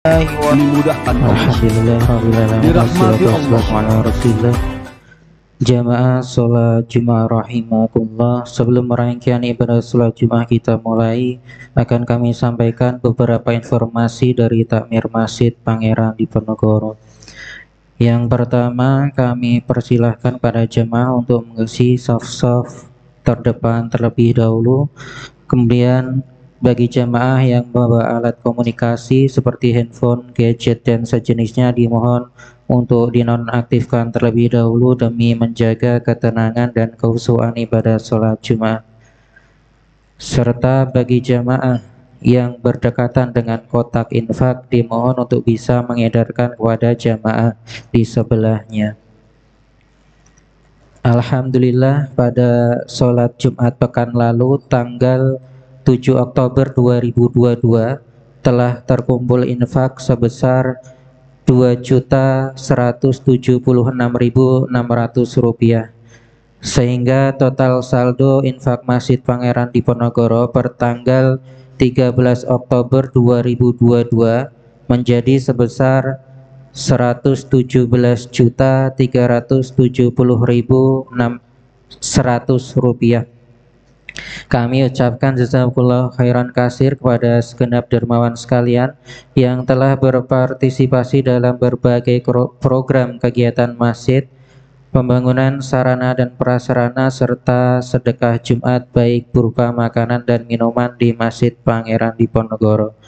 dimudahkan Alhamdulillah, dirahmati Allah. Jamaah sholat Jumat rahimakumullah. Sebelum rangkaian ibadah sholat Jumat kita mulai, akan kami sampaikan beberapa informasi dari Takmir Masjid Pangeran Diponegoro. Yang pertama, kami persilahkan pada jemaah untuk mengisi saf-saf terdepan terlebih dahulu. Kemudian bagi jemaah yang membawa alat komunikasi seperti handphone, gadget, dan sejenisnya dimohon untuk dinonaktifkan terlebih dahulu demi menjaga ketenangan dan kekhusyuan ibadah sholat Jumat. Serta bagi jemaah yang berdekatan dengan kotak infak dimohon untuk bisa mengedarkan kepada jemaah di sebelahnya. Alhamdulillah, pada sholat Jumat pekan lalu tanggal 7 Oktober 2022 telah terkumpul infak sebesar Rp2.176.600, sehingga total saldo infak Masjid Pangeran Diponegoro per tanggal 13 Oktober 2022 menjadi sebesar Rp117.370.600. Kami ucapkan jazakumullah khairan kasir kepada segenap dermawan sekalian yang telah berpartisipasi dalam berbagai program kegiatan masjid, pembangunan sarana dan prasarana, serta sedekah Jumat baik berupa makanan dan minuman di Masjid Pangeran Diponegoro.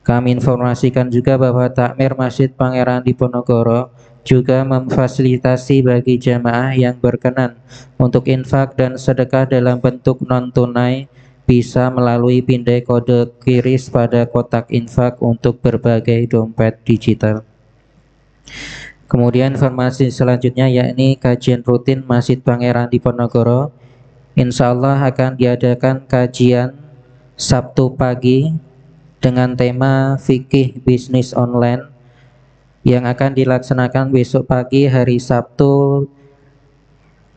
Kami informasikan juga bahwa Takmir Masjid Pangeran Diponegoro juga memfasilitasi bagi jamaah yang berkenan untuk infak dan sedekah dalam bentuk non-tunai bisa melalui pindai kode QRIS pada kotak infak untuk berbagai dompet digital. Kemudian informasi selanjutnya yakni kajian rutin Masjid Pangeran Diponegoro. Insya Allah akan diadakan kajian Sabtu pagi dengan tema fikih bisnis online yang akan dilaksanakan besok pagi hari Sabtu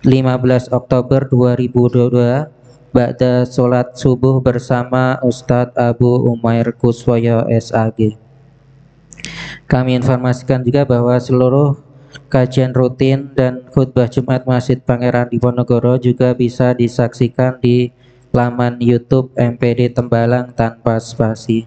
15 Oktober 2022 ba'da sholat subuh bersama Ustadz Abu Umair Kuswoyo SAG. Kami informasikan juga bahwa seluruh kajian rutin dan khutbah Jumat Masjid Pangeran Diponegoro juga bisa disaksikan di laman YouTube MPD Tembalang tanpa spasi.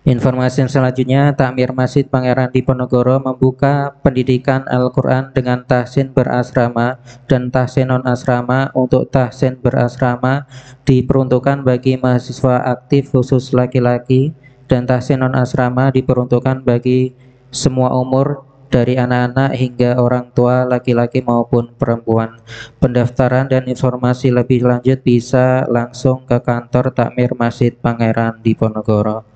Informasi selanjutnya, Takmir Masjid Pangeran Diponegoro membuka pendidikan Al-Quran dengan tahsin berasrama dan tahsin non-asrama. Untuk tahsin berasrama diperuntukkan bagi mahasiswa aktif khusus laki-laki, dan tahsin non-asrama diperuntukkan bagi semua umur dari anak-anak hingga orang tua laki-laki maupun perempuan. Pendaftaran dan informasi lebih lanjut bisa langsung ke kantor Takmir Masjid Pangeran Diponegoro.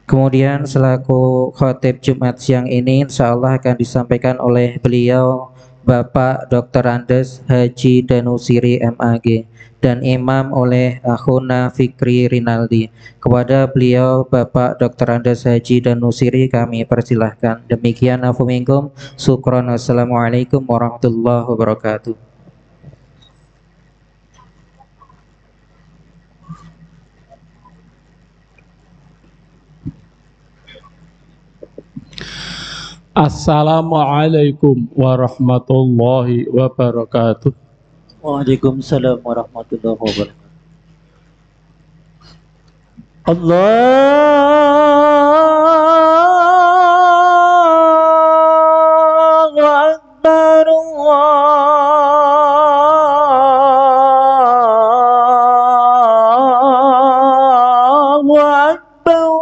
Kemudian selaku khotib Jumat siang ini insya Allah akan disampaikan oleh beliau Bapak Dr. Andes Haji Danusiri MAG, dan imam oleh Akhuna Fikri Rinaldi. Kepada beliau Bapak Dr. Andes Haji Danusiri kami persilahkan. Demikian afu minkum, syukron, wassalamualaikum warahmatullahi wabarakatuh. Assalamualaikum warahmatullahi wabarakatuh. Waalaikumsalam warahmatullahi wabarakatuh. Allahu Akbar, Allahu Akbar,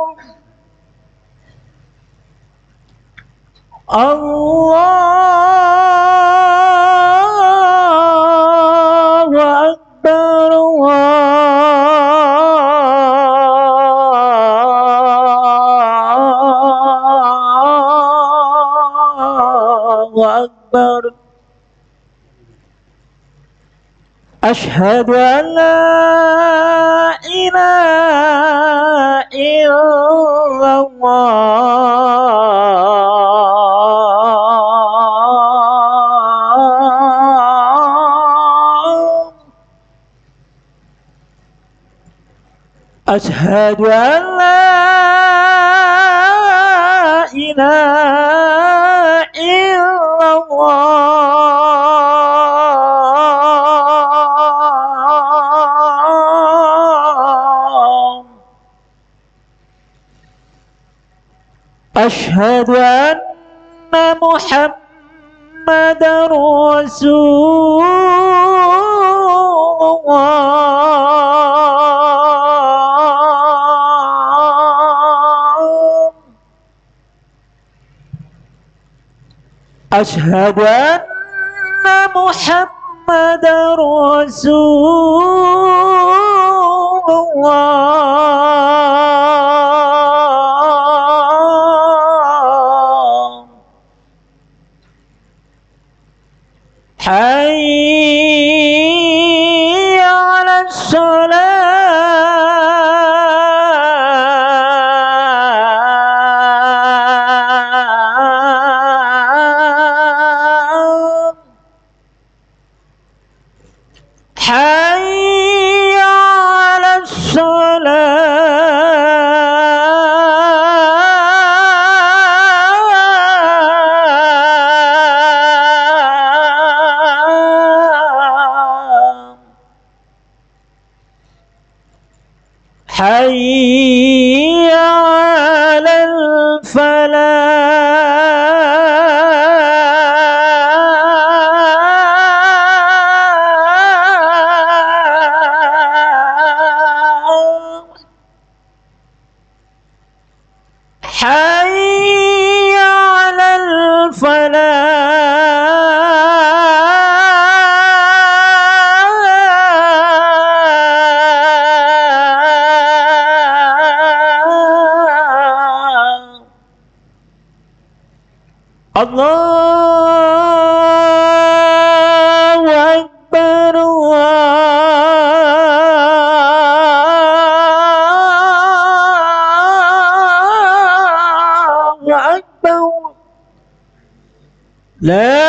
Allahu Akbar, Allahu Akbar. Asyhadu an la ilaha illallah. Asyhadu an la ilaha illallah. Asyhadu anna Muhammadar Rasulullah. Asyhadu anna Muhammadar Rasulullah. Hayya 'alas salat. Hayya 'alas salat. Hayya 'alal falah. Hayya 'alal falah. Allahu Akbar, Allahu Akbar. La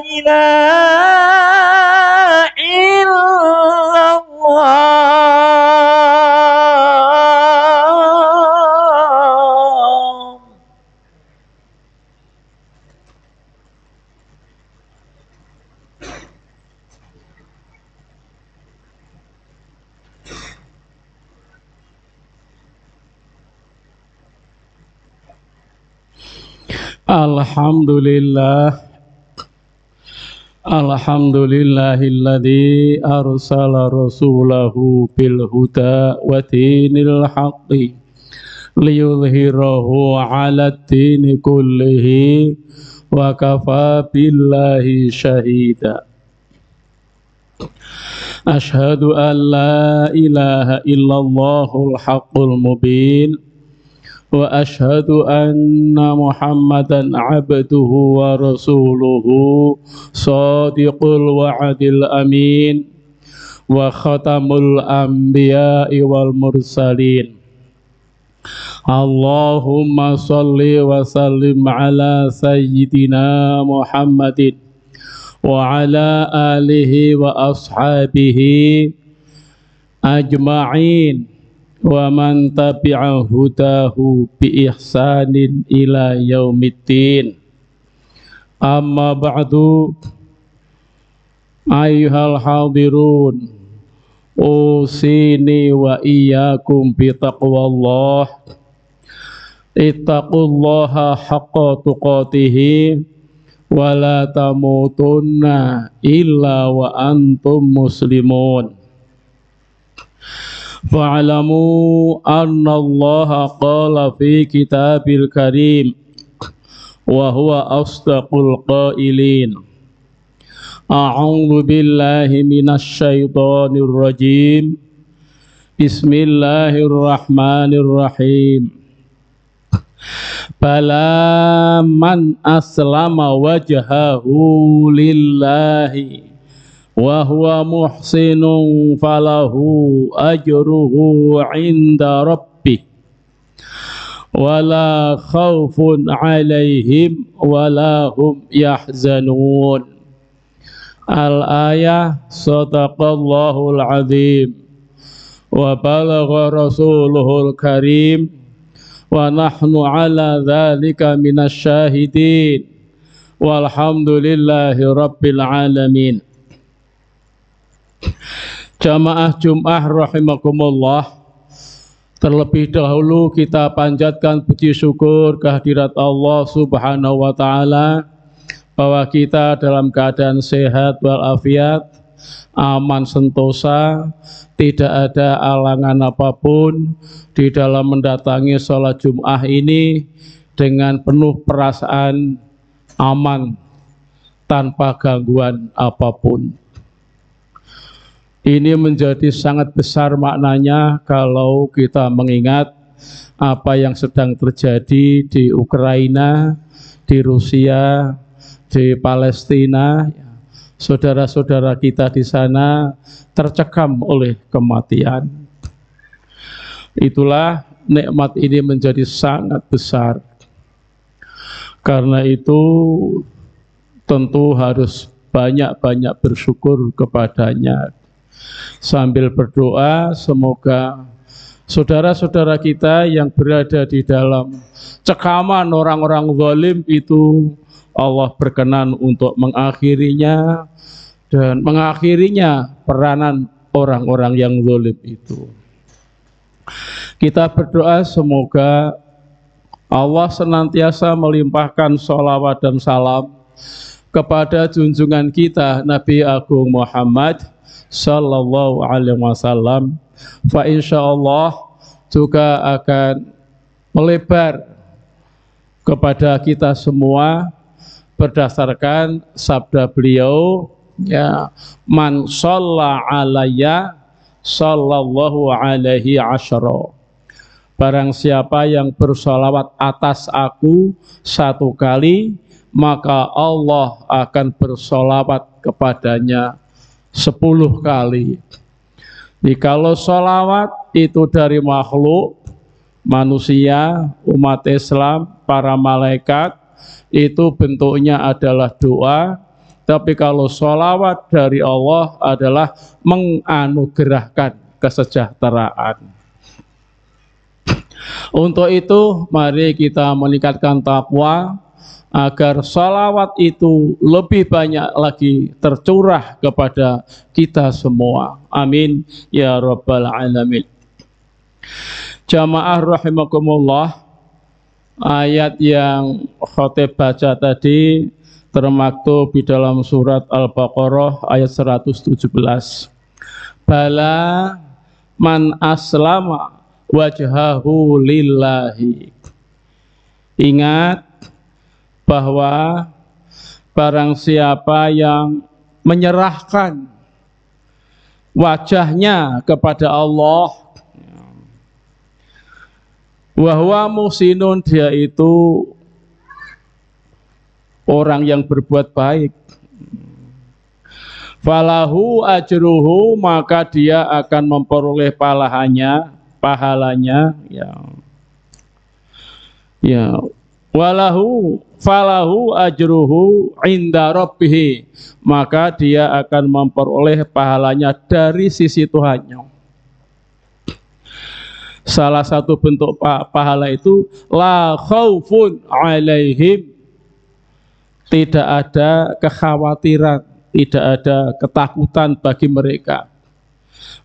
ilaha illallah. Alhamdulillah. Alhamdulillahilladzi arsala rasulahu bil huda wa dinil haqqi liyudhhirahu 'alad dini kullihi wa kafa billahi syahida. Asyhadu an la ilaha illallahul haqqul mubin wa asyhadu anna Muhammadan abduhu wa rasuluhu shadiqul wa'dil amin wa khatamul anbiya'i wal mursalin. Allahumma salli wa sallim ala sayyidina Muhammadin wa ala alihi wa ashabihi ajma'in wa man tabi'a hudahu bi ihsanin ila yaumiddin. Amma ba'du, ayyuhal hadirun, usini wa iyyakum bi taqwallah. Ittaqullaha haqqa tuqatih wa la tamutunna illa wa antum muslimun. Fa'alamu anna Allah qala fi kitabil karim wa huwa asdaqul qailin. A'udzu billahi minasy syaithanir rajim. Bismillahirrahmanirrahim. Bala man aslama wajhahu lillahi wa huwa muhsinun falahu ajruhu 'inda rabbih wala khaufun 'alaihim wala hum yahzanun. Al-ayah. Shadaqallahul azim. wa balagha rasuluhul karim wa nahnu ala dzalika minasyahidin walhamdulillahi rabbil alamin. Jamaah Jum'ah rahimakumullah, terlebih dahulu kita panjatkan puji syukur kehadirat Allah Subhanahu wa Ta'ala bahwa kita dalam keadaan sehat walafiat, aman sentosa, tidak ada alangan apapun di dalam mendatangi sholat Jum'ah ini dengan penuh perasaan aman tanpa gangguan apapun. Ini menjadi sangat besar maknanya kalau kita mengingat apa yang sedang terjadi di Ukraina, di Rusia, di Palestina. Saudara-saudara kita di sana tercekam oleh kematian. Itulah nikmat ini menjadi sangat besar. Karena itu tentu harus banyak-banyak bersyukur kepadanya. Sambil berdoa semoga saudara-saudara kita yang berada di dalam cekaman orang-orang zalim itu Allah berkenan untuk mengakhirinya dan mengakhirinya peranan orang-orang yang zalim itu. Kita berdoa semoga Allah senantiasa melimpahkan sholawat dan salam kepada junjungan kita Nabi Agung Muhammad Sallallahu Alaihi Wasallam. Fa insyaallah juga akan melebar kepada kita semua berdasarkan sabda beliau, ya, man shalla alayya sallallahu alaihi asyara. Barang siapa yang bersolawat atas aku satu kali, maka Allah akan bersolawat kepadanya 10 kali. Jadi kalau sholawat itu dari makhluk, manusia, umat Islam, para malaikat, itu bentuknya adalah doa. Tapi kalau sholawat dari Allah adalah menganugerahkan kesejahteraan. Untuk itu mari kita meningkatkan takwa agar salawat itu lebih banyak lagi tercurah kepada kita semua. Amin ya rabbal alamin. Jamaah rahimakumullah, ayat yang khotib baca tadi termaktub di dalam surat Al-Baqarah ayat 117. Bala man aslama wajhahu lillahi. Ingat bahwa barang siapa yang menyerahkan wajahnya kepada Allah, bahwa muhsinun, dia itu orang yang berbuat baik, falahu ajruhu, maka dia akan memperoleh pahalanya, ya walahu falahu ajruhu inda rabbih, maka dia akan memperoleh pahalanya dari sisi Tuhannya. Salah satu bentuk pahala itu la khaufun alaihim, tidak ada kekhawatiran, tidak ada ketakutan bagi mereka.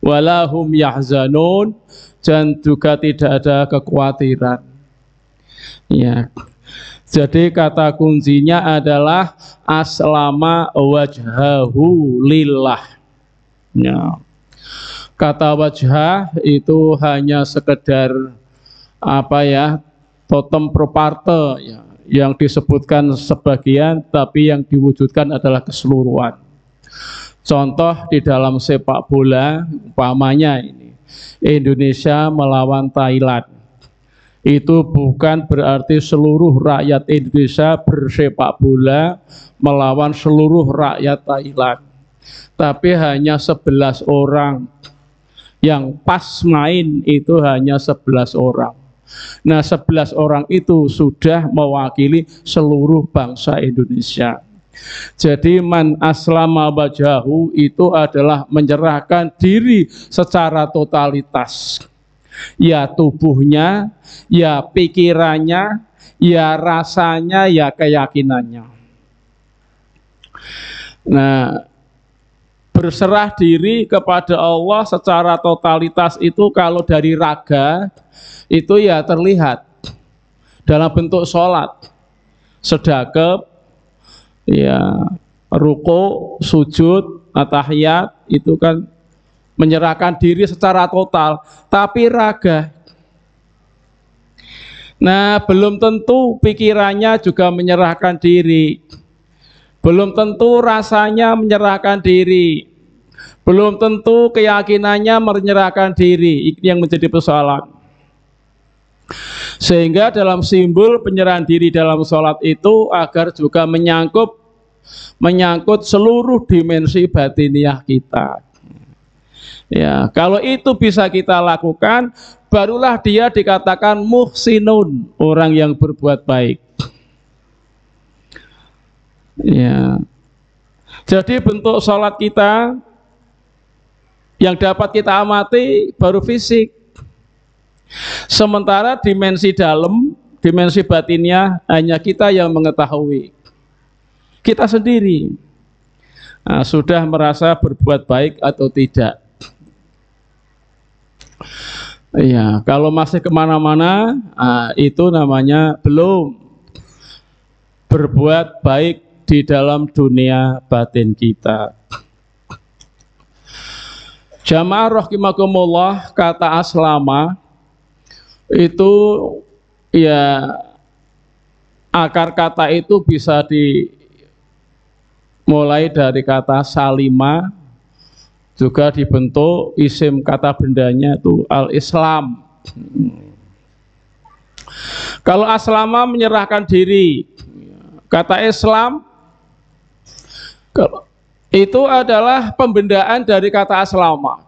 Walahum yahzanun, dan juga tidak ada kekhawatiran. Ya. Jadi kata kuncinya adalah aslama wajhahu lillah. Ya. Kata wajhah itu hanya sekedar totem proparte, ya, yang disebutkan sebagian tapi yang diwujudkan adalah keseluruhan. Contoh di dalam sepak bola, umpamanya ini Indonesia melawan Thailand. Itu bukan berarti seluruh rakyat Indonesia bersepak bola melawan seluruh rakyat Thailand, tapi hanya 11 orang yang pas main, itu hanya 11 orang. Nah, 11 orang itu sudah mewakili seluruh bangsa Indonesia. Jadi man aslama wajahu itu adalah menyerahkan diri secara totalitas. Ya tubuhnya, ya pikirannya, ya rasanya, ya keyakinannya. Nah, berserah diri kepada Allah secara totalitas itu kalau dari raga itu ya terlihat dalam bentuk sholat, sedekap, ya ruku, sujud, tahiyat itu kan menyerahkan diri secara total, tapi raga. Nah, belum tentu pikirannya juga menyerahkan diri. Belum tentu rasanya menyerahkan diri. Belum tentu keyakinannya menyerahkan diri. Ini yang menjadi persoalan. Sehingga dalam simbol penyerahan diri dalam sholat itu agar juga menyangkut seluruh dimensi batiniah kita. Ya, kalau itu bisa kita lakukan, barulah dia dikatakan muhsinun, orang yang berbuat baik. Ya. Jadi bentuk sholat kita yang dapat kita amati baru fisik. Sementara dimensi dalam, dimensi batinnya hanya kita yang mengetahui. Kita sendiri sudah merasa berbuat baik atau tidak. Ya, kalau masih kemana-mana, itu namanya belum berbuat baik di dalam dunia batin kita. Jamaah rahimakumullah, kata aslama itu ya akar kata itu bisa dimulai dari kata salima, juga dibentuk isim kata bendanya itu al-Islam. Kalau aslama menyerahkan diri, kata Islam itu adalah pembendaan dari kata aslama.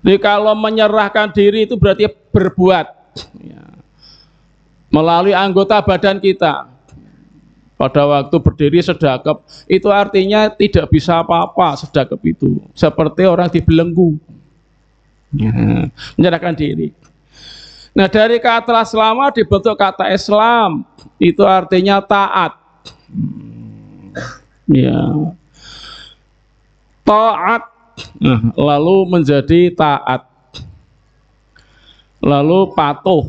Jadi kalau menyerahkan diri itu berarti berbuat melalui anggota badan kita. Pada waktu berdiri sedekap itu artinya tidak bisa apa-apa sedekap itu, seperti orang dibelenggu. Menyerahkan diri. Nah, dari kata aslama dibentuk kata Islam, itu artinya taat. Ya. Taat, lalu menjadi taat, lalu patuh.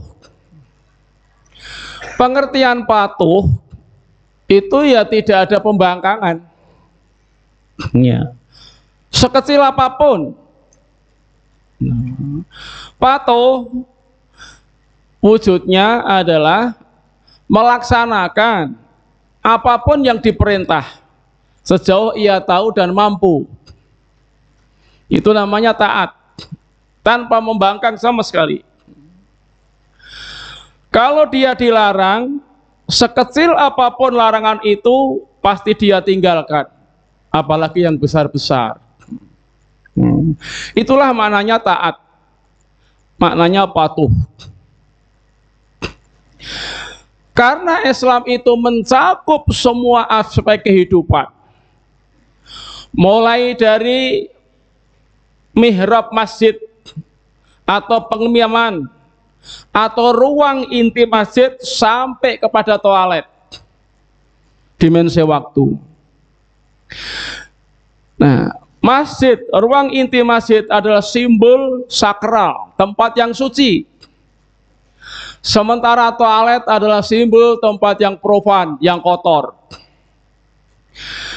Pengertian patuh itu ya tidak ada pembangkangan. Ya. Sekecil apapun. Patuh wujudnya adalah melaksanakan apapun yang diperintah sejauh ia tahu dan mampu. Itu namanya taat, tanpa membangkang sama sekali. Kalau dia dilarang, sekecil apapun larangan itu pasti dia tinggalkan, apalagi yang besar-besar. Itulah maknanya taat, maknanya patuh. Karena Islam itu mencakup semua aspek kehidupan, mulai dari mihrab masjid atau pengemiaman atau ruang inti masjid sampai kepada toilet, dimensi waktu. Nah, masjid, ruang inti masjid adalah simbol sakral, tempat yang suci. Sementara toilet adalah simbol tempat yang profan, yang kotor.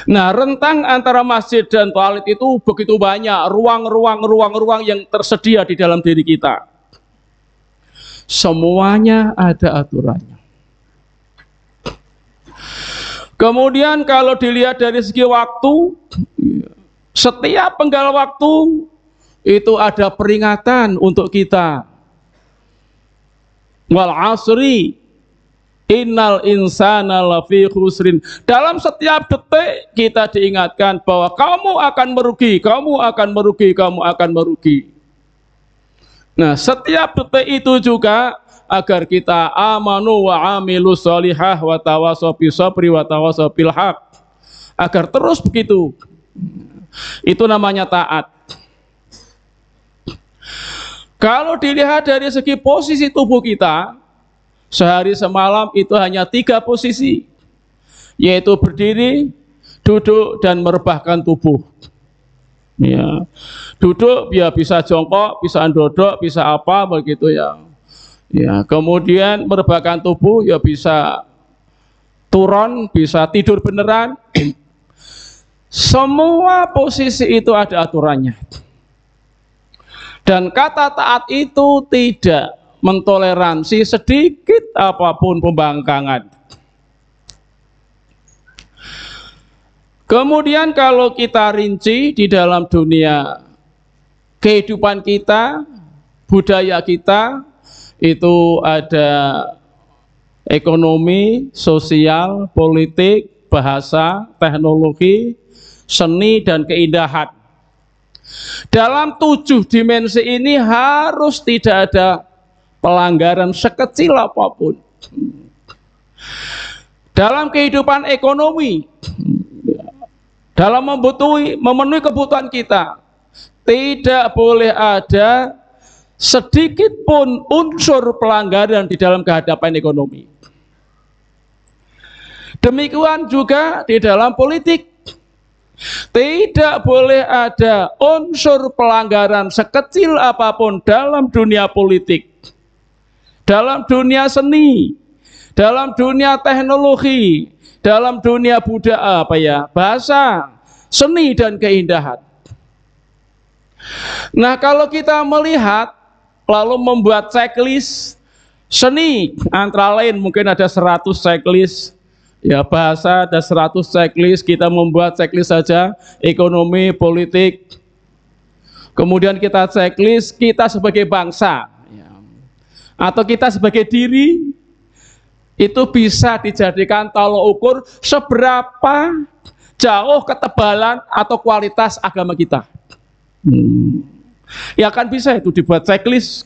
Nah, rentang antara masjid dan toilet itu begitu banyak, ruang-ruang yang tersedia di dalam diri kita. Semuanya ada aturannya. Kemudian kalau dilihat dari segi waktu, setiap penggal waktu itu ada peringatan untuk kita. Wal asri innal insana lafi khusrin. Dalam setiap detik kita diingatkan bahwa kamu akan merugi, kamu akan merugi, kamu akan merugi. Nah, setiap detik itu juga agar kita amanu wa amilus solihah wa tawasau bis sabri wa tawasau bil haq. Agar terus begitu. Itu namanya taat. Kalau dilihat dari segi posisi tubuh kita, sehari semalam itu hanya 3 posisi, yaitu berdiri, duduk, dan merebahkan tubuh. Ya, duduk ya bisa jongkok, bisa dodok, bisa apa begitu ya. Ya, kemudian merebahkan tubuh ya bisa turun, bisa tidur beneran. Semua posisi itu ada aturannya. Dan kata taat itu tidak mentoleransi sedikit apapun pembangkangan. Kemudian kalau kita rinci di dalam dunia kehidupan kita, budaya kita, itu ada ekonomi, sosial, politik, bahasa, teknologi, seni, dan keindahan. Dalam 7 dimensi ini harus tidak ada pelanggaran sekecil apapun. Dalam kehidupan ekonomi, dalam memenuhi kebutuhan kita, tidak boleh ada sedikit pun unsur pelanggaran di dalam kehadapan ekonomi. Demikian juga di dalam politik. Tidak boleh ada unsur pelanggaran sekecil apapun dalam dunia politik, dalam dunia seni, dalam dunia teknologi, dalam dunia budaya, bahasa, seni, dan keindahan. Nah, kalau kita melihat lalu membuat checklist seni, antara lain mungkin ada 100 checklist, ya bahasa ada 100 checklist, kita membuat checklist saja, ekonomi, politik. Kemudian kita checklist kita sebagai bangsa, atau kita sebagai diri, itu bisa dijadikan tolok ukur seberapa jauh ketebalan atau kualitas agama kita. Ya kan bisa itu dibuat checklist.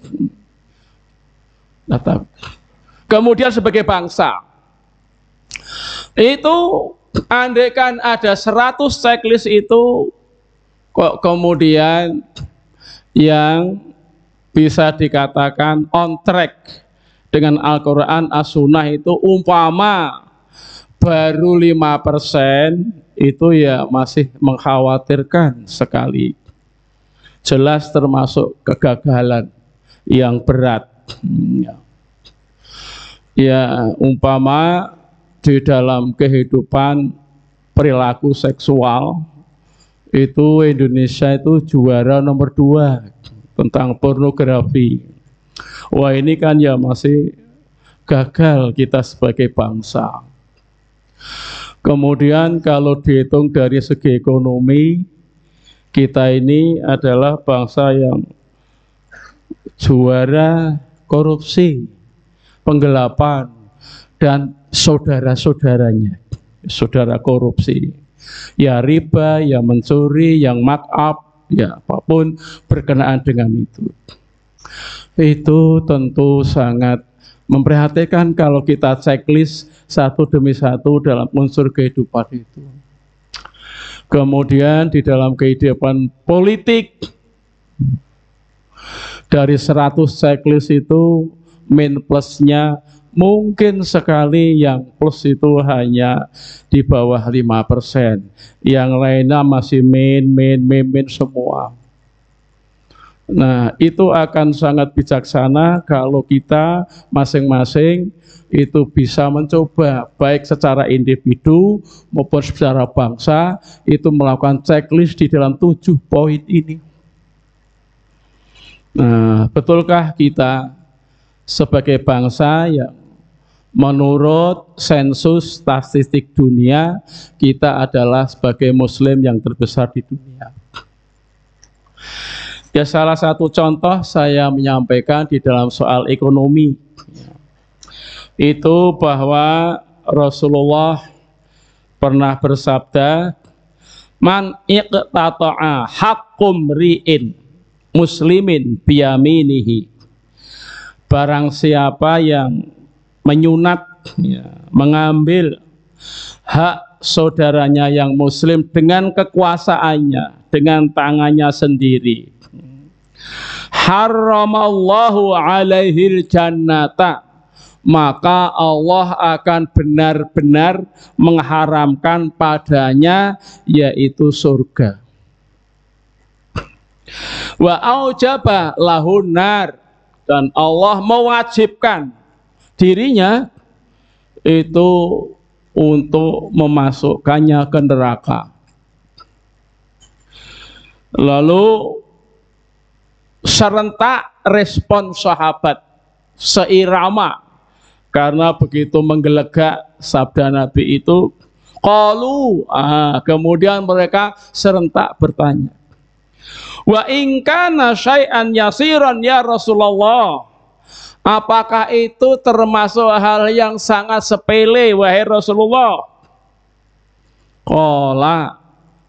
Kemudian sebagai bangsa, itu andaikan ada 100 checklist itu, kok kemudian yang bisa dikatakan on track dengan Al-Quran, As-Sunnah itu umpama baru 5%, itu ya masih mengkhawatirkan sekali. Jelas termasuk kegagalan yang berat. Ya umpama di dalam kehidupan perilaku seksual, itu Indonesia itu juara nomor 2 tentang pornografi. Wah, ini kan ya masih gagal kita sebagai bangsa. Kemudian kalau dihitung dari segi ekonomi, kita ini adalah bangsa yang juara korupsi, penggelapan, dan saudara-saudaranya, saudara korupsi. Ya riba, ya mencuri, yang markup, ya apapun berkenaan dengan itu. Itu tentu sangat memprihatinkan kalau kita checklist satu demi satu dalam unsur kehidupan itu. Kemudian di dalam kehidupan politik, dari 100 checklist itu min plusnya mungkin sekali, yang plus itu hanya di bawah 5%. Yang lainnya masih min semua. Nah, itu akan sangat bijaksana kalau kita masing-masing itu bisa mencoba, baik secara individu maupun secara bangsa, itu melakukan checklist di dalam 7 poin ini. Nah, betulkah kita sebagai bangsa yang menurut sensus statistik dunia, kita adalah sebagai muslim yang terbesar di dunia? Ya, salah satu contoh saya menyampaikan di dalam soal ekonomi, itu bahwa Rasulullah pernah bersabda, man iqtata'a haqqum ri'in muslimin biyaminihi. Barang siapa yang menyunat, ya, mengambil hak saudaranya yang muslim dengan kekuasaannya, dengan tangannya sendiri, haramallahu alaihil jannata, maka Allah akan benar-benar mengharamkan padanya yaitu surga. Wa aujaba lahun nar, dan Allah mewajibkan dirinya itu untuk memasukkannya ke neraka. Lalu serentak respon sahabat seirama, karena begitu menggelegak sabda Nabi itu, qalu, kemudian mereka serentak bertanya, wa in kana syai'an yasiran ya Rasulullah, apakah itu termasuk hal yang sangat sepele wahai Rasulullah? Qala,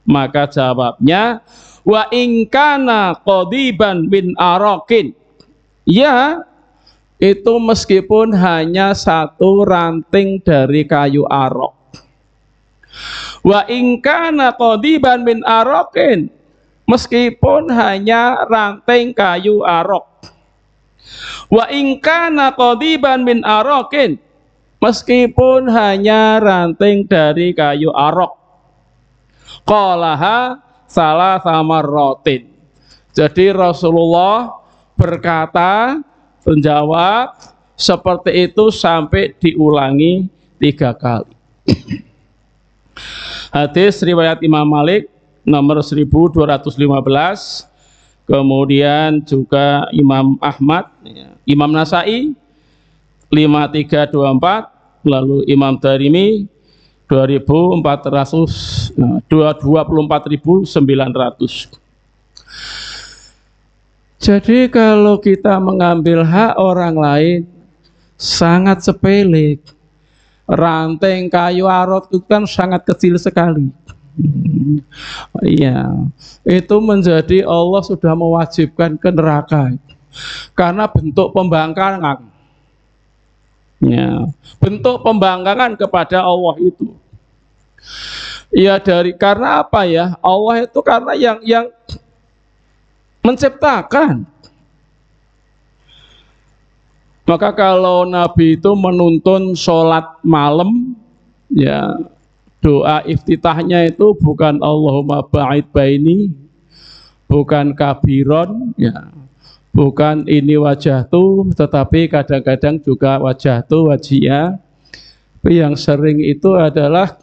maka jawabnya, wa in kana qadiban bin araqin, ya, itu meskipun hanya satu ranting dari kayu arok. Wa in kana qadiban bin araqin, meskipun hanya ranting kayu arok. Wa in kana qadiban min araqin, meskipun hanya ranting dari kayu arok. Qalaha salasa marratin. Jadi Rasulullah berkata, menjawab seperti itu sampai diulangi 3 kali. Hadis riwayat Imam Malik nomor 1215, kemudian juga Imam Ahmad, Imam Nasai 5324, lalu Imam Darimi 24.900. Jadi kalau kita mengambil hak orang lain sangat sepele. Ranting kayu arot itu kan sangat kecil sekali. Iya, itu menjadi Allah sudah mewajibkan ke neraka karena bentuk pembangkangan. Ya, bentuk pembangkangan kepada Allah itu. Ya, karena apa ya? Allah itu karena yang menciptakan. Maka kalau Nabi itu menuntun sholat malam, ya, doa iftitahnya itu bukan Allahumma ba'id baini, bukan kabiron, ya, bukan ini wajahtu, tetapi kadang-kadang juga wajahtu, wajiyah. Tapi yang sering itu adalah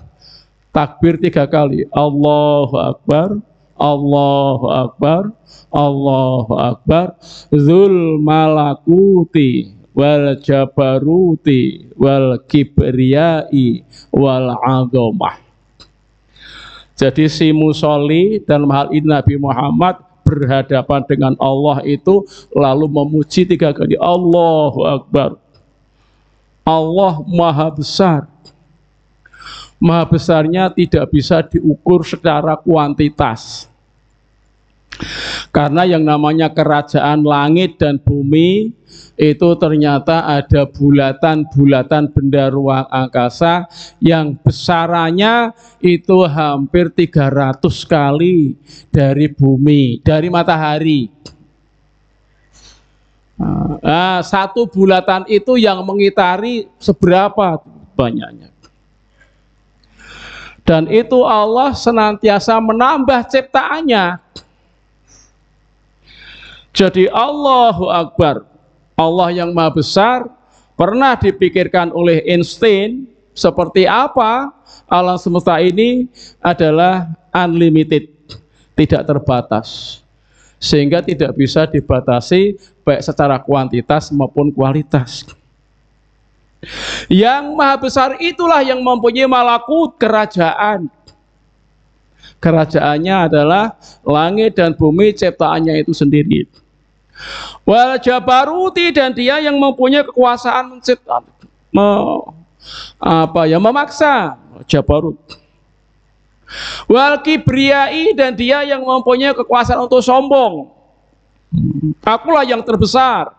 takbir 3 kali, Allahu Akbar, Allahu Akbar, Allahu Akbar, Dzul malakuti wal jabaruti wal kibriyai wal azamah. Jadi si musolli dalam hal ini Nabi Muhammad berhadapan dengan Allah itu lalu memuji 3 kali, Allahu Akbar. Allah maha besar. Maha besarnya tidak bisa diukur secara kuantitas. Karena yang namanya kerajaan langit dan bumi itu ternyata ada bulatan-bulatan benda ruang angkasa yang besarannya itu hampir 300 kali dari bumi, dari matahari. Nah, satu bulatan itu yang mengitari seberapa banyaknya. Dan itu Allah senantiasa menambah ciptaannya. Jadi Allahu Akbar, Allah yang maha besar, pernah dipikirkan oleh Einstein seperti apa alam semesta ini adalah unlimited, tidak terbatas, sehingga tidak bisa dibatasi baik secara kuantitas maupun kualitas. Yang maha besar itulah yang mempunyai malakut, kerajaan. Kerajaannya adalah langit dan bumi, ciptaannya itu sendiri. Wal jabaruti, dan dia yang mempunyai kekuasaan mencipta, memaksa, jabarut. Wal kibriyai, dan dia yang mempunyai kekuasaan untuk sombong. Akulah yang terbesar.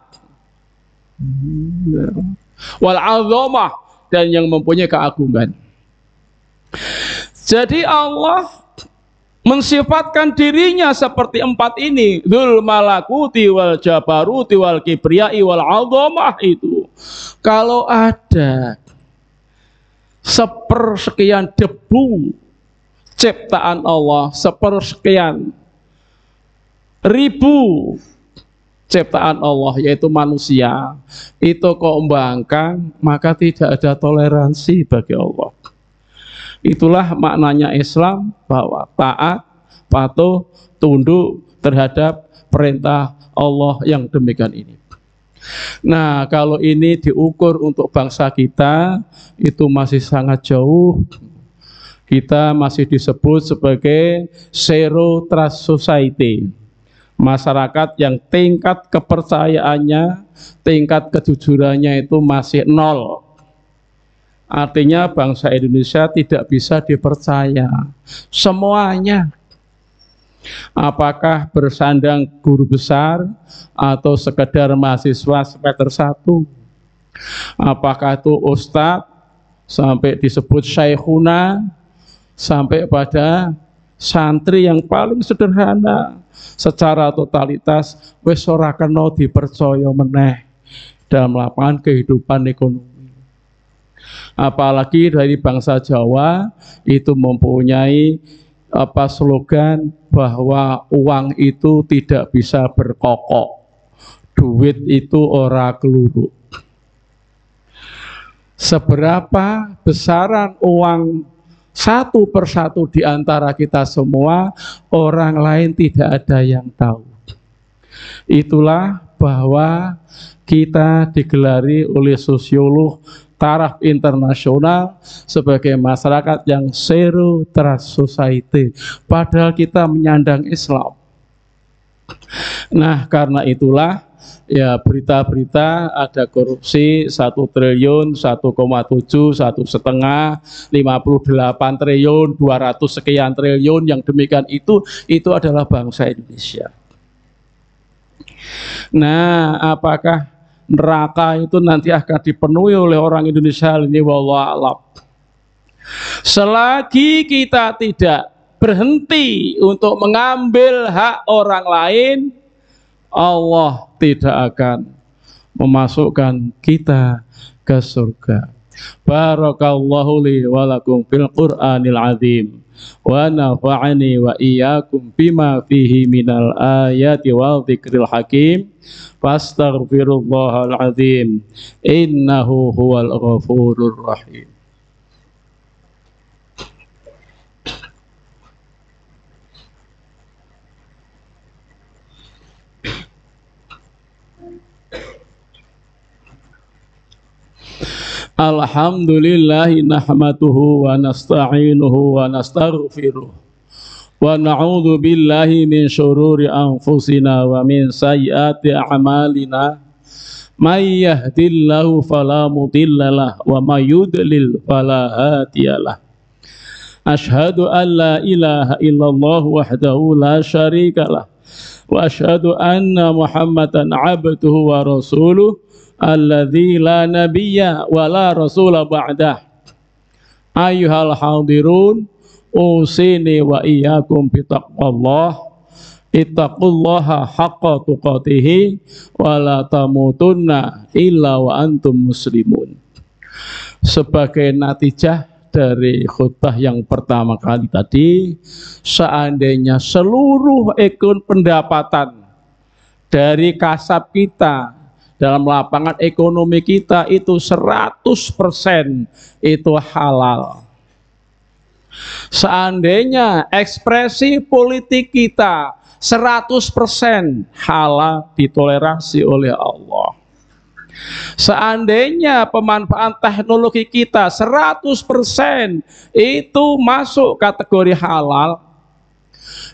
Wal azamah, dan yang mempunyai keagungan. Jadi Allah mensifatkan dirinya seperti empat ini, dzul malakuti wal jabaruti wal kibriyai wal azamah itu. Kalau ada sepersekian debu ciptaan Allah, sepersekian ribu ciptaan Allah, yaitu manusia, itu kok membangkang, maka tidak ada toleransi bagi Allah. Itulah maknanya Islam, bahwa taat, patuh, tunduk terhadap perintah Allah yang demikian ini. Nah, kalau ini diukur untuk bangsa kita, itu masih sangat jauh. Kita masih disebut sebagai zero trust society. Masyarakat yang tingkat kepercayaannya, tingkat kejujurannya itu masih nol. Artinya bangsa Indonesia tidak bisa dipercaya semuanya. Apakah bersandang guru besar atau sekedar mahasiswa semester 1? Apakah itu ustadz sampai disebut syekhuna, sampai pada santri yang paling sederhana, secara totalitas wis ora kena dipercaya meneh dalam lapangan kehidupan ekonomi. Apalagi dari bangsa Jawa itu mempunyai slogan bahwa uang itu tidak bisa berkokok, duit itu ora keluru. Seberapa besaran uang satu persatu di antara kita semua, orang lain tidak ada yang tahu. Itulah bahwa kita digelari oleh sosiolog taraf internasional sebagai masyarakat yang zero trust society, padahal kita menyandang Islam. Nah, karena itulah ya berita-berita ada korupsi 1 triliun, 1,7, 1,5, 58 triliun, 200 sekian triliun, yang demikian itu adalah bangsa Indonesia. Nah, apakah neraka itu nanti akan dipenuhi oleh orang Indonesia ini? Wallahu a'lam. Selagi kita tidak berhenti untuk mengambil hak orang lain, Allah tidak akan memasukkan kita ke surga. Barakallahu li wa lakum fil Qur'anil azim wa nafa'ani wa iyyakum bima fihi minal ayati wal dzikril hakim. Fastaghfirullahal azim innahu huwal ghafurur rahim. Alhamdulillahi nahmaduhu wa nasta'inuhu wa nastaghfiruh wa na'udzu billahi min syururi anfusina wa min sayyiati a'malina. May yahdihillahu fala mudhillalah wa may yudlil fala hadiyalah. Asyhadu an la ilaha illallah wahdahu la syarikalah wa asyhadu anna Muhammadan abduhu wa rasuluh alladzi la nabiyya wa la rasula ba'dah. Ayyuhal hadirun, usini wa iyyakum bitaqwallah. Ittaqullaha haqqa tuqatih wa la tamutunna illa wa antum muslimun. Sebagai natijah dari khutbah yang pertama kali tadi, seandainya seluruh pendapatan dari kasab kita dalam lapangan ekonomi kita itu 100% itu halal. Seandainya ekspresi politik kita 100% halal, ditoleransi oleh Allah. Seandainya pemanfaatan teknologi kita 100% itu masuk kategori halal,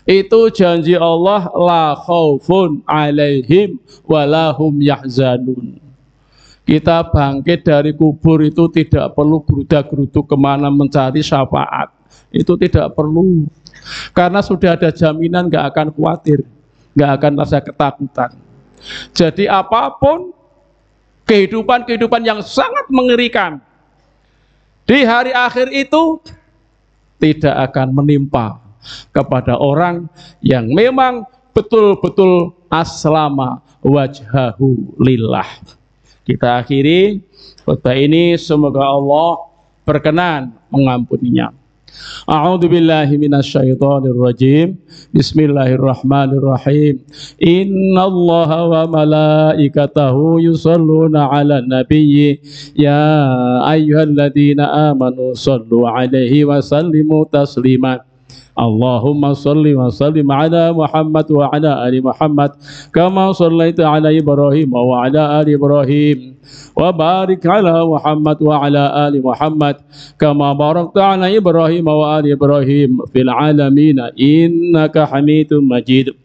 itu janji Allah, la khaufun alaihim walahum yahzanun. Kita bangkit dari kubur itu tidak perlu geruda-geruduk kemana mencari syafaat. Itu tidak perlu, karena sudah ada jaminan, nggak akan khawatir. nggak akan rasa ketakutan. Jadi apapun kehidupan yang sangat mengerikan di hari akhir itu tidak akan menimpa kepada orang yang memang betul-betul aslama wajhahu lillah. Kita akhiri khutbah ini, semoga Allah berkenan mengampuninya. A'udzu billahi minasyaitonir rajim. Bismillahirrahmanirrahim. Innallaha wa malaikatahu yusholluna 'alan nabiyyi ya ayyuhalladzina amanu shallu 'alaihi wa sallimu taslima. Allahumma salli wa sallim ala Muhammad wa ala ali Muhammad kama sallaita ala Ibrahim wa ala ali Ibrahim wa barik ala Muhammad wa ala ali Muhammad kama barakta ala Ibrahim wa ali Ibrahim fil alamin innaka Hamidum Majid.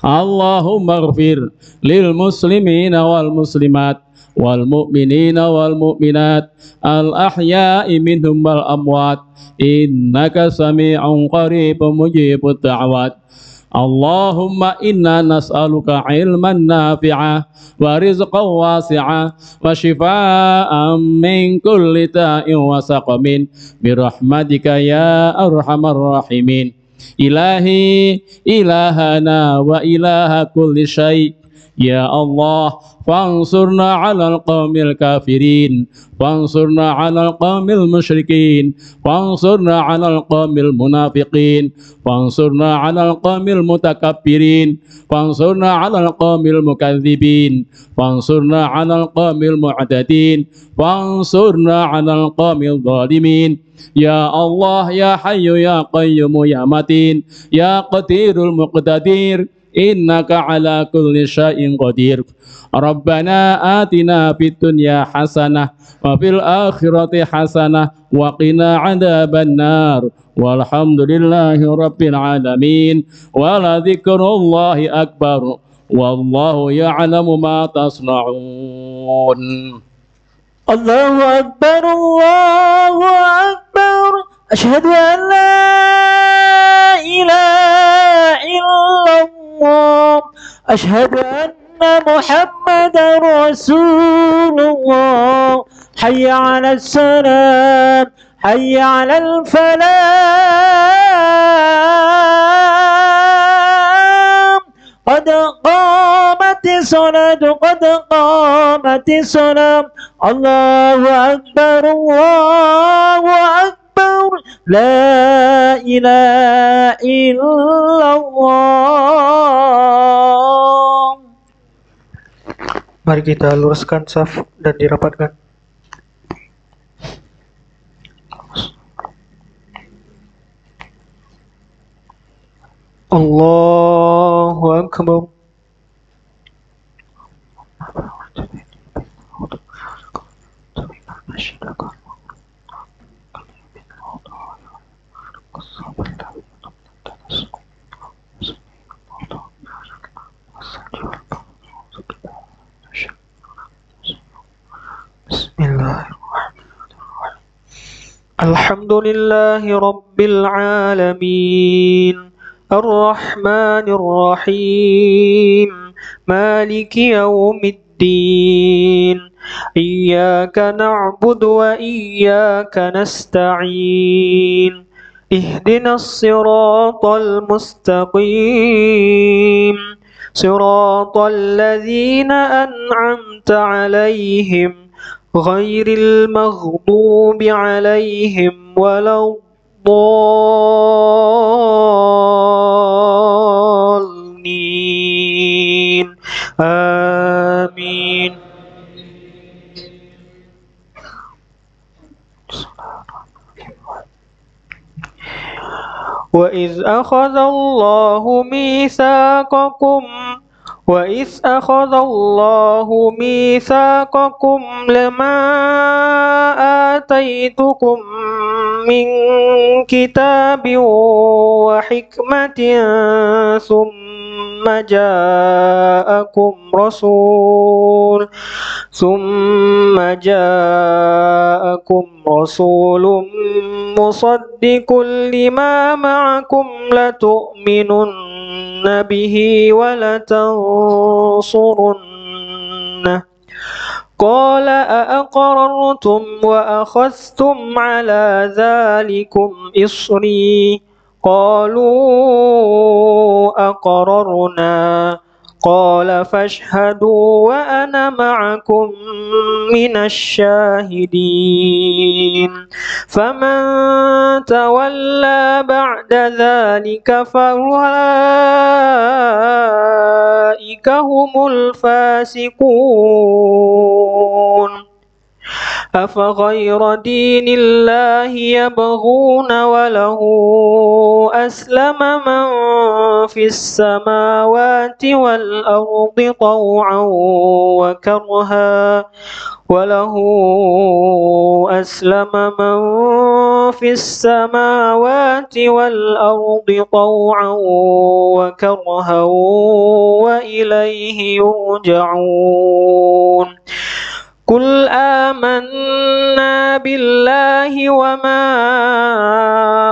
Allahumma ighfir lil muslimina wal muslimat wal mu'minina wal mu'minat al ahya'i minhum wal amwat innaka sami'un qaribun mujibud da'wat. Allahumma inna nas'aluka ilman nafi'a wa rizqan wasi'a wa shifaa'an min kulli da'in wa saqamin birahmatika ya arhamar rahimin. Ilahi ilahana wa ilaha kulli syai'. Ya Allah, fansurna 'alal qaumil kafirin, fansurna 'alal qaumil musyrikin, fansurna 'alal qaumil munafiqin, fansurna 'alal qaumil mutakabbirin, fansurna 'alal qaumil mukadzibin, fansurna 'alal qaumil mu'tadin, fansurna 'alal qaumil zalimin. Ya Allah, ya Hayyu ya Qayyum ya Matin, ya Qadirul Muqtadir, innaka ala kulli syai'in qadir. Rabbana atina fid dunya hasanah wa fil akhirati hasanah wa qina adzaban nar. Walhamdulillahi rabbil alamin. Wa la dzikrullahi akbar. Wallahu ya'lamu ma tasna'un. Allahu Akbar, Allahu Akbar. Asyhadu an la ilaha illallah. Asyhadu anna Muhammadar Rasulullah. Hayya 'alas salam, hayya 'alal falah. Qad qamatis salatu, qad qamatis salam. Allahu Akbar, Allahu Akbar. La ilaha illallah. Mari kita luruskan saf dan dirapatkan. Allahu Akbar. Bismillahirrahmanirrahim. Alhamdulillahi Rabbil Alamin, Ar-Rahmanir Rahim, Maliki Yawmiddin. Iyyaka na'budu wa iyyaka nasta'in. Ihdinas siratal mustaqim, siratal ladzina an'amta 'alaihim ghairil maghdubi 'alaihim waladdallin. Amin. وإذ أخذ الله ميثاقكم لما آتيتكم من كتاب وحكمة ثم جاءكم رسول مصدق لما معكم لتؤمنن به ولتنصرنه قال أأقررتم وأخذتم على ذلكم إصري قالوا أقررنا قال فاشهدوا وأنا معكم من الشاهدين فمن تولى بعد ذلك فأولئك هم الفاسقون أفغير دين الله يبغون وله أسلم من في السماوات والأرض طوعا وكرها وله أسلم من في السماوات والأرض طوعا وكرها وإليه يرجعون قل آمنا بالله وما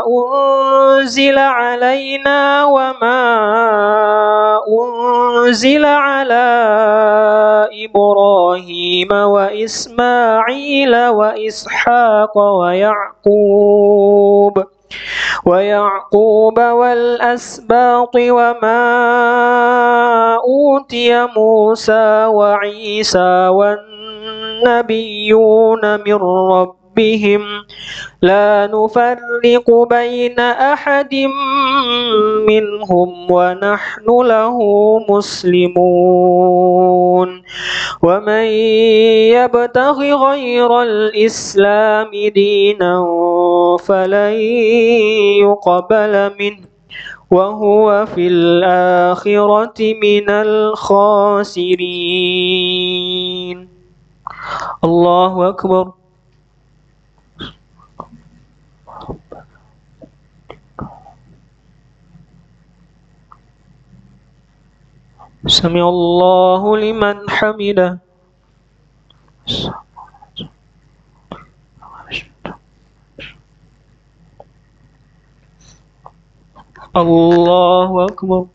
أنزل علينا وما أنزل على إبراهيم وإسماعيل وإسحاق ويعقوب والأسباط وما أوتي موسى وعيسى والنبيون من ربهم لا نفرق بين أحد منهم ونحن له مسلمون ومن يبتغ غير الإسلام دينا فلن يقبل منه وهو في الآخرة من الخاسرين. الله أكبر. سمع الله لمن حمده. الله أكبر.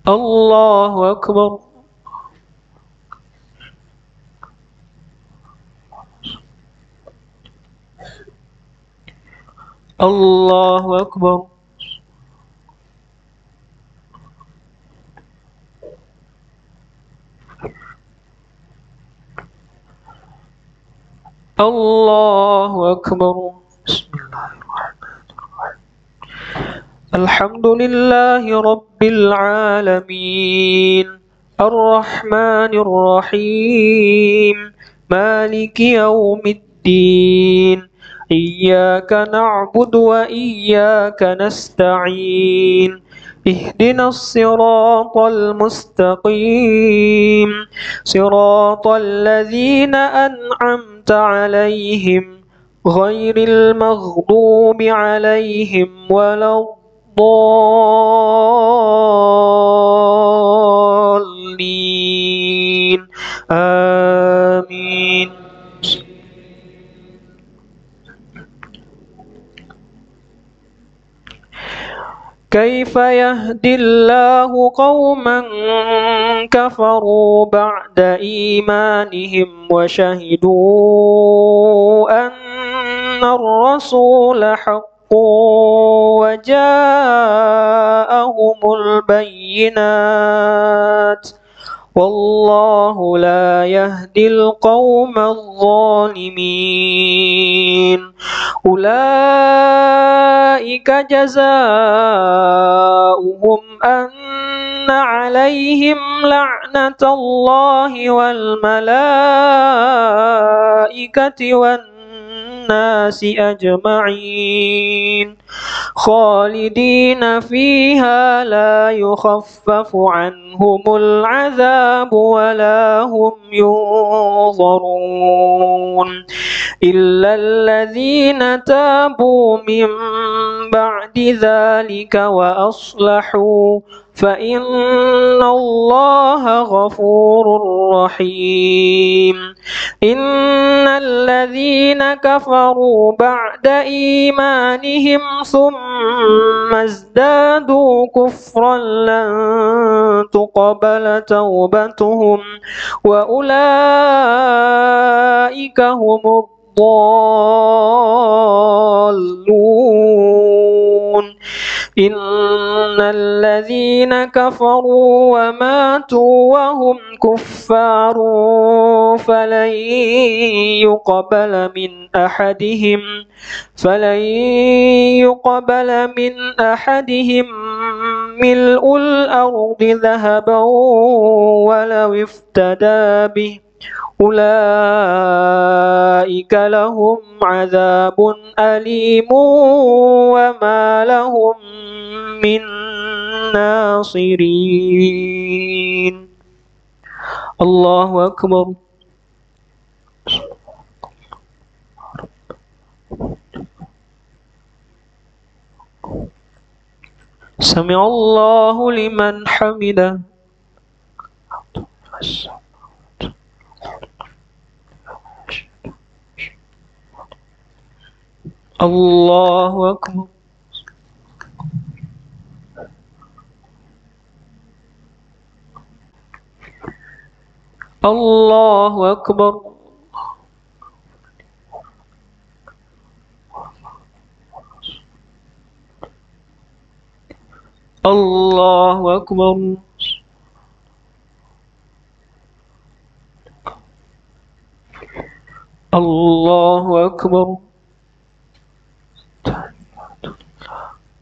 الله أكبر. الله أكبر. الله أكبر. بسم الله الرحمن الرحيم. الحمد لله رب العالمين الرحمن الرحيم مالك يوم الدين إياك نعبد وإياك نستعين اهدنا الصراط المستقيم صراط الذين أنعمت عليهم غير المغضوب عليهم ولا الضالين آمين. كيف يهدي الله قوما كفروا بعد إيمانهم وشهدوا أن الرسول حق وجاءهم البينات والله لا يهدي القوم الظالمين. أولئك جزاؤهم أن عليهم لعنة الله والملائكة والناس أجمعين خالدين فيها لا يخفف عنهم العذاب ولا هم ينظرون إلا الذين تابوا من بعد ذلك وأصلحوا فإن الله غفور رحيم إن الذين كفروا بعد إيمانهم ثم ازدادوا كفرا لن تقبل توبتهم وأولئك هم الضالون إن الذين كفروا وماتوا وهم كفار فلن يقبل من أحدهم ملء الأرض ذهبا ولو افتدى به أولئك لهم عذاب أليم وما لهم من ناصرين. الله أكبر. سمع الله لمن حمده. الله أكبر. الله أكبر. الله أكبر. الله أكبر.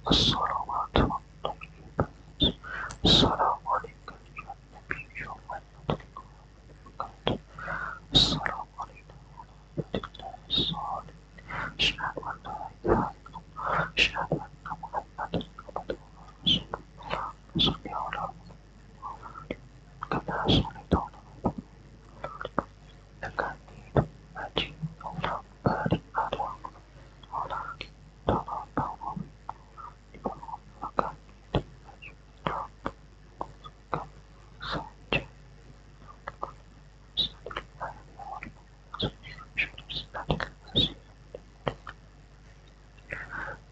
الصلوات السلام عليك يا نبي السلام علينا الصالح أشهد أن لا إله إلا الله أشهد أن محمدا عبده ورسوله صل على محمد كما صليت على إنك حميد مجيد اللهم بارك على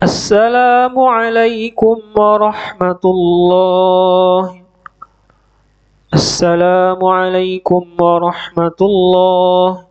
السلام عليكم ورحمة الله. السلام عليكم ورحمة الله.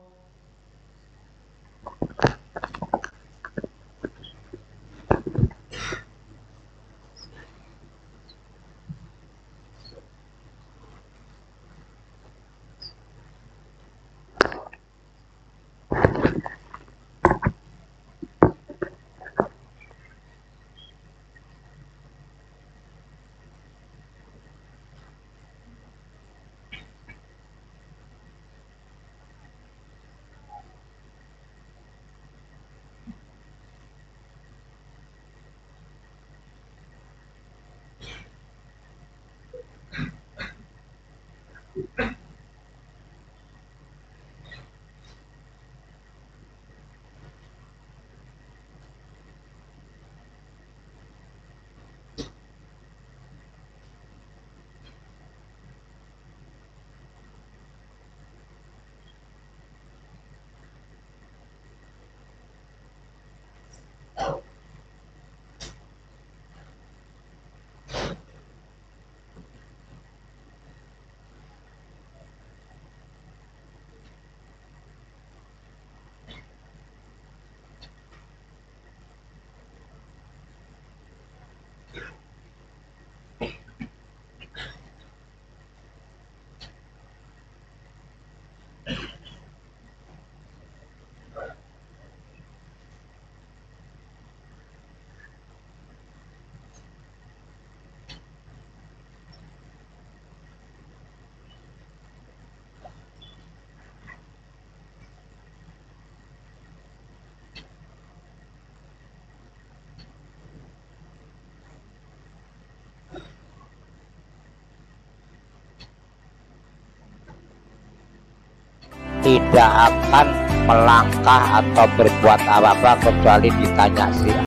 Tidak akan melangkah atau berbuat apa-apa kecuali ditanya si